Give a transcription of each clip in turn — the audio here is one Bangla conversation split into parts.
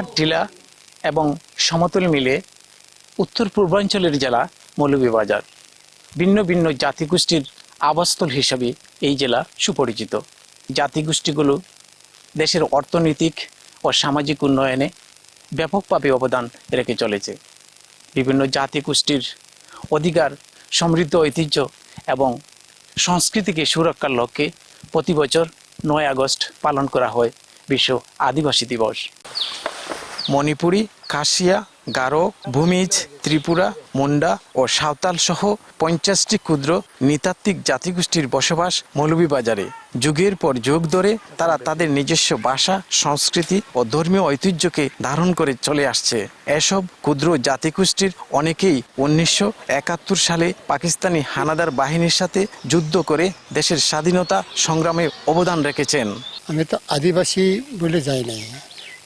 পাহাড় টিলা এবং সমতল মিলে উত্তর পূর্বাঞ্চলের জেলা মৌলভীবাজার। ভিন্ন ভিন্ন জাতিগোষ্ঠীর আবাসস্থল হিসাবে এই জেলা সুপরিচিত। জাতিগোষ্ঠীগুলো দেশের অর্থনৈতিক ও সামাজিক উন্নয়নে ব্যাপকভাবে অবদান রেখে চলেছে। বিভিন্ন জাতিগোষ্ঠীর অধিকার, সমৃদ্ধ ঐতিহ্য এবং সংস্কৃতিকে সুরক্ষার লক্ষ্যে প্রতি বছর 9 আগস্ট পালন করা হয় বিশ্ব আদিবাসী দিবস। মণিপুরী, খাসিয়া, গারো, ভূমিজ, ত্রিপুরা, মুন্ডা ও সাঁওতাল সহ 50টি ক্ষুদ্র নৃতাত্ত্বিক জাতিগোষ্ঠীর বসবাস মৌলভীবাজারে। যুগের পর যুগ ধরে তারা তাদের নিজস্ব ভাষা, সংস্কৃতি ও ধর্মীয় ঐতিহ্যকে ধারণ করে চলে আসছে। এসব ক্ষুদ্র জাতিগোষ্ঠীর অনেকেই 1971 সালে পাকিস্তানি হানাদার বাহিনীর সাথে যুদ্ধ করে দেশের স্বাধীনতা সংগ্রামে অবদান রেখেছেন। আমি তো আদিবাসী বলে যাই নাই,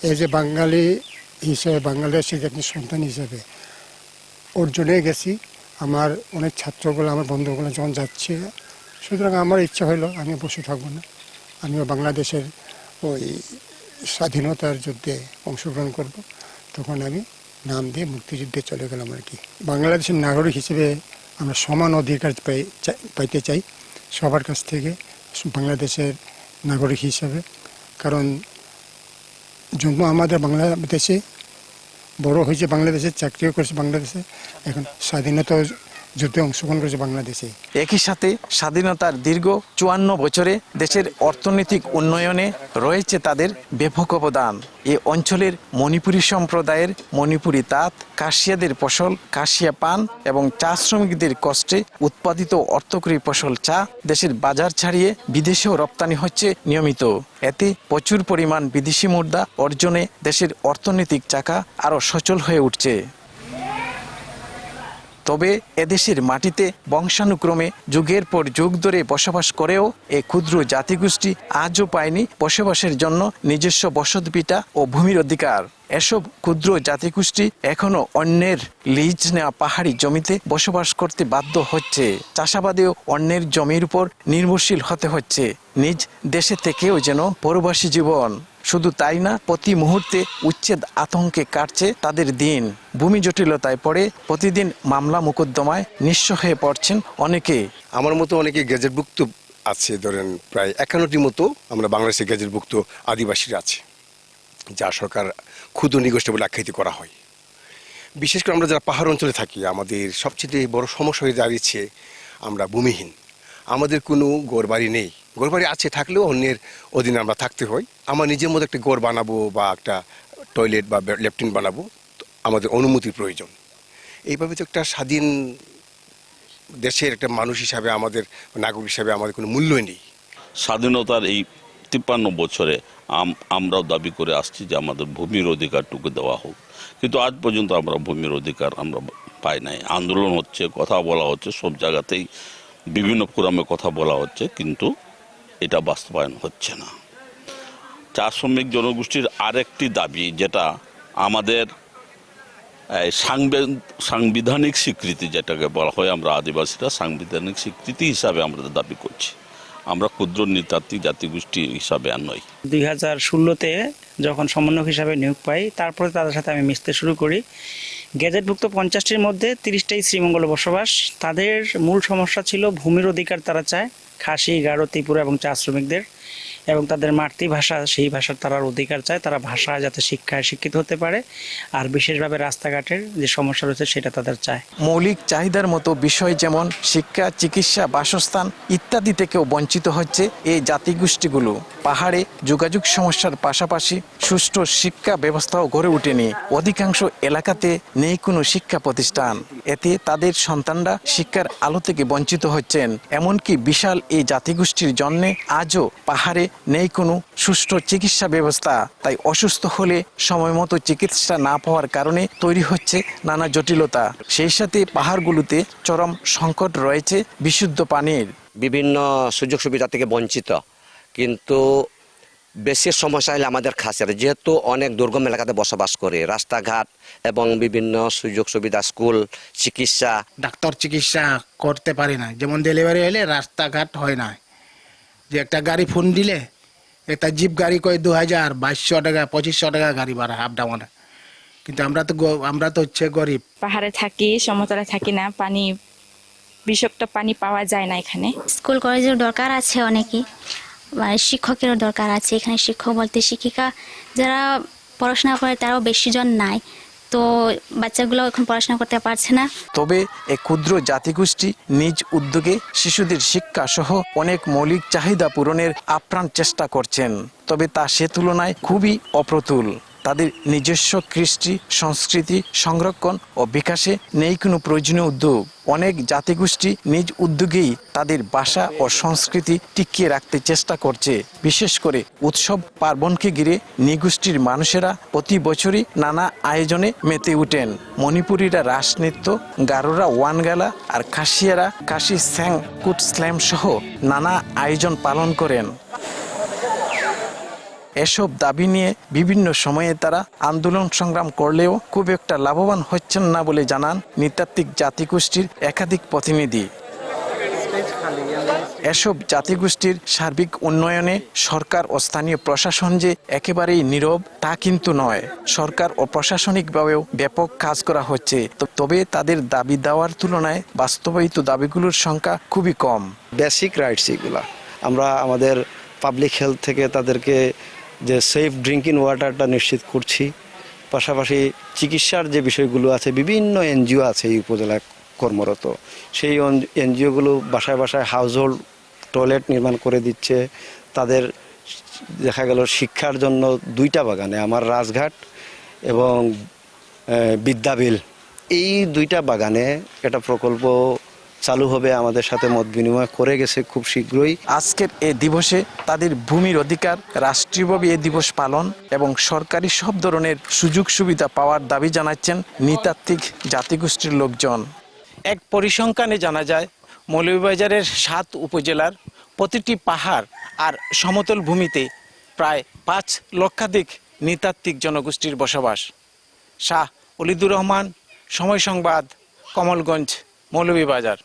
এই যে বাঙালি হিসেবে, বাংলাদেশের একজন সন্তান হিসেবে ওর জন্যে গেছি। আমার অনেক ছাত্রগুলো, আমার বন্ধুগুলো যখন যাচ্ছে, সুতরাং আমার ইচ্ছা হলো আমি বসে থাকবো না, আমিও বাংলাদেশের ওই স্বাধীনতার যুদ্ধে অংশগ্রহণ করব। তখন আমি নাম দিয়ে মুক্তিযুদ্ধে চলে গেলাম আর কি। বাংলাদেশের নাগরিক হিসেবে আমরা সমান অধিকার পাইতে চাই সবার কাছ থেকে, বাংলাদেশের নাগরিক হিসাবে। কারণ জন্ম আমাদের বাংলাদেশে, বড় হয়েছে বাংলাদেশে, চাকরিও করেছে বাংলাদেশে, এখন স্বাধীনতা যুদ্ধে অংশগ্রহণ করেছে বাংলাদেশে। একই সাথে স্বাধীনতার দীর্ঘ 54 বছরে দেশের অর্থনৈতিক উন্নয়নে রয়েছে তাদের ব্যাপক অবদান। এ অঞ্চলের মণিপুরী সম্প্রদায়ের মণিপুরী তাঁত, কাশিয়াদের ফসল কাশিয়া পান এবং চা শ্রমিকদের কষ্টে উৎপাদিত অর্থকরী ফসল চা দেশের বাজার ছাড়িয়ে বিদেশেও রপ্তানি হচ্ছে নিয়মিত। এতে প্রচুর পরিমাণ বিদেশি মুদ্রা অর্জনে দেশের অর্থনৈতিক চাকা আরও সচল হয়ে উঠছে। তবে এদেশের মাটিতে বংশানুক্রমে যুগের পর যুগ ধরে বসবাস করেও এই ক্ষুদ্র জাতিগোষ্ঠী আজও পায়নি বসবাসের জন্য নিজস্ব বসতভিটা ও ভূমির অধিকার। এসব ক্ষুদ্র জাতিগোষ্ঠী এখনো অন্যের লিজ নেওয়া পাহাড়ি জমিতে বসবাস করতে বাধ্য হচ্ছে। চাষাবাদেও অন্যের জমির উপর নির্ভরশীল হতে হচ্ছে। নিজ দেশে থেকেও যেন পরবাসী জীবন। শুধু তাই না, প্রতি মুহূর্তে উচ্ছেদ আতঙ্কে কাটছে তাদের দিন। ভূমি জটিলতায় পড়ে প্রতিদিন মামলা মোকদ্দমায় নিঃস্ব হয়ে পড়ছেন অনেকে। আমার মতো অনেকে গেজেটভুক্ত আছে, ধরেন প্রায় 51টি মতো আমরা বাংলাদেশের গেজেটভুক্ত আদিবাসীরা আছে, যা সরকার ক্ষুদ্র নিগোষ্ঠী বলে আখ্যায়িত করা হয়। বিশেষ করে আমরা যারা পাহাড় অঞ্চলে থাকি, আমাদের সবচেয়ে বড় সমস্যা হয়ে দাঁড়িয়েছে আমরা ভূমিহীন। আমাদের কোনো ঘরবাড়ি নেই, ঘরবাড়ি আছে থাকলেও অন্যের অধীনে আমরা থাকতে হয়। আমার নিজের মতো একটা ঘর বানাবো বা একটা টয়লেট বা ল্যাট্রিন বানাবো, আমাদের অনুমতির প্রয়োজন। এইভাবে তো একটা স্বাধীন দেশের একটা মানুষ হিসাবে, আমাদের নাগরিক হিসাবে আমাদের কোনো মূল্যই নেই। স্বাধীনতার এই 53 বছরে আমরাও দাবি করে আসছি যে আমাদের ভূমির অধিকারটুকু দেওয়া হোক, কিন্তু আজ পর্যন্ত আমরা ভূমির অধিকার আমরা পাই নাই। আন্দোলন হচ্ছে, কথা বলা হচ্ছে, সব জায়গাতেই বিভিন্ন ফোরামে কথা বলা হচ্ছে, কিন্তু এটা বাস্তবায়ন হচ্ছে না। চা শ্রমিক জনগোষ্ঠীর আরেকটি দাবি, যেটা আমাদের সাংবিধানিক স্বীকৃতি, যেটাকে বলা হয়, আমরা আদিবাসীরা সাংবিধানিক স্বীকৃতি হিসাবে আমরা দাবি করছি। আমরা ক্ষুদ্র নৃতাত্ত্বিক জাতিগোষ্ঠী হিসাবে আর নই। 2016-তে যখন সমন্বয়ক হিসাবে নিয়োগ পাই, তারপরে তাদের সাথে আমি মিশতে শুরু করি। গেজেটভুক্ত 50টির মধ্যে 30টাই শ্রীমঙ্গলে বসবাস। তাদের মূল সমস্যা ছিল ভূমির অধিকার তারা চায়, খাসি, গারো, ত্রিপুরা এবং চা শ্রমিকদের, এবং তাদের মাতৃভাষা, সেই ভাষার তারা অধিকার চায়, তারা ভাষা যাতে শিক্ষায় শিক্ষিত হতে পারে, আর বিশেষভাবে রাস্তাঘাটের যে সমস্যা রয়েছে সেটা তাদের চায়। মৌলিক চাহিদার মতো বিষয় যেমন শিক্ষা, চিকিৎসা, বাসস্থান ইত্যাদি থেকেও বঞ্চিত হচ্ছে এই জাতিগোষ্ঠীগুলো। পাহাড়ে যোগাযোগ সমস্যার পাশাপাশি সুষ্ঠু শিক্ষা ব্যবস্থাও গড়ে ওঠেনি। অধিকাংশ এলাকাতে নেই কোনো শিক্ষা প্রতিষ্ঠান। এতে তাদের সন্তানরা শিক্ষার আলো থেকে বঞ্চিত হচ্ছেন। এমনকি বিশাল এই জাতিগোষ্ঠীর জন্য আজও পাহাড়ে নেই কোনো সুষ্ঠু চিকিৎসা ব্যবস্থা। তাই অসুস্থ হলে সময় মতো চিকিৎসা না পাওয়ার কারণে তৈরি হচ্ছে নানা জটিলতা। সেই সাথে পাহাড়গুলোতে চরম সংকট রয়েছে বিশুদ্ধ পানির। বিভিন্ন সুযোগ সুবিধা থেকে বঞ্চিত, কিন্তু বেশি সমস্যা হলে আমাদের খাসিয়ারা, যেহেতু অনেক দুর্গম এলাকাতে বসবাস করে, রাস্তাঘাট এবং বিভিন্ন সুযোগ সুবিধা, স্কুল, চিকিৎসা, ডাক্তার চিকিৎসা করতে পারে না। যেমন ডেলিভারি হলে রাস্তাঘাট হয় না, যে একটা গাড়ি ফোন দিলে এটা জিপ গাড়ি কয় 2000, 2200 টাকা, 2500 টাকা গাড়ি ভাড়া আপ ডাউন। কিন্তু আমরা তো হচ্ছে গরিব। পাহাড়ে থাকি, সমতলে থাকি না, পানি বিষাক্ত পানি পাওয়া যায় না এখানে। স্কুল কলেজের দরকার আছে অনেকই, মানে শিক্ষকেরও দরকার আছে। এখানে শিক্ষক বলতে শিক্ষিকা যারা পড়াশোনা করে তারাও বেশি জন নাই, তো বাচ্চাগুলো এখন পড়াশোনা করতে পারছে না। তবে এই ক্ষুদ্র জাতিগোষ্ঠী নিজ উদ্যোগে শিশুদের শিক্ষা সহ অনেক মৌলিক চাহিদা পূরণের আপ্রাণ চেষ্টা করছেন। তবে তা সে তুলনায় খুবই অপ্রতুল। তাদের নিজস্ব কৃষ্টি সংস্কৃতি সংরক্ষণ ও বিকাশে নেই কোনো প্রয়োজনীয় উদ্যোগ। অনেক জাতিগোষ্ঠী নিজ উদ্যোগেই তাদের ভাষা ও সংস্কৃতি টিকিয়ে রাখতে চেষ্টা করছে। বিশেষ করে উৎসব পার্বণকে ঘিরে নৃগোষ্ঠীর মানুষেরা প্রতি বছরই নানা আয়োজনে মেতে ওঠেন। মণিপুরীরা রাসনৃত্য, গারোরা ওয়ানগালা আর খাসিয়ারা কাশি স্যাং কুট স্ল্যাম সহ নানা আয়োজন পালন করেন। এসব দাবি নিয়ে বিভিন্ন সময়ে তারা আন্দোলন সংগ্রাম করলেও খুব একটা লাভবান হচ্ছেন না বলে জানান নৃতাত্ত্বিক জাতিগোষ্ঠীর একাধিক প্রতিনিধি। এসব জাতিগোষ্ঠীর সার্বিক উন্নয়নে সরকার ও স্থানীয় প্রশাসন যে একেবারেই নীরব তা কিন্তু নয়। সরকার ও প্রশাসনিকভাবেও ব্যাপক কাজ করা হচ্ছে, তবে তাদের দাবি দেওয়ার তুলনায় বাস্তবায়িত দাবিগুলোর সংখ্যা খুবই কম। বেসিক রাইটস এগুলা আমরা আমাদের পাবলিক হেলথ থেকে তাদেরকে যে সেফ ড্রিঙ্কিং ওয়াটারটা নিশ্চিত করছি। পাশাপাশি চিকিৎসার যে বিষয়গুলো আছে, বিভিন্ন এনজিও আছে এই উপজেলায় কর্মরত, সেই এনজিওগুলো বাসায় বাসায় হাউস হোল্ড টয়লেট নির্মাণ করে দিচ্ছে। তাদের দেখা গেল শিক্ষার জন্য 2টা বাগানে, আমার রাজঘাট এবং বিদ্যাবিল, এই 2টা বাগানে একটা প্রকল্প চালু হবে। আমাদের সাথে মত বিনিময় করে গেছে খুব শীঘ্রই। আজকের এই দিবসে তাদের ভূমির অধিকার, রাষ্ট্রীয়ভাবে এই দিবস পালন এবং সরকারি সব ধরনের সুযোগ সুবিধা পাওয়ার দাবি জানাচ্ছেন নৃতাত্ত্বিক জাতিগোষ্ঠীর লোকজন। এক পরিসংখ্যানে জানা যায় মৌলভীবাজারের 7 উপজেলার প্রতিটি পাহাড় আর সমতল ভূমিতে প্রায় 5 লক্ষাধিক নৃতাত্ত্বিক জনগোষ্ঠীর বসবাস। শাহ ওলিদুর রহমান, সময় সংবাদ, কমলগঞ্জ, মৌলভীবাজার।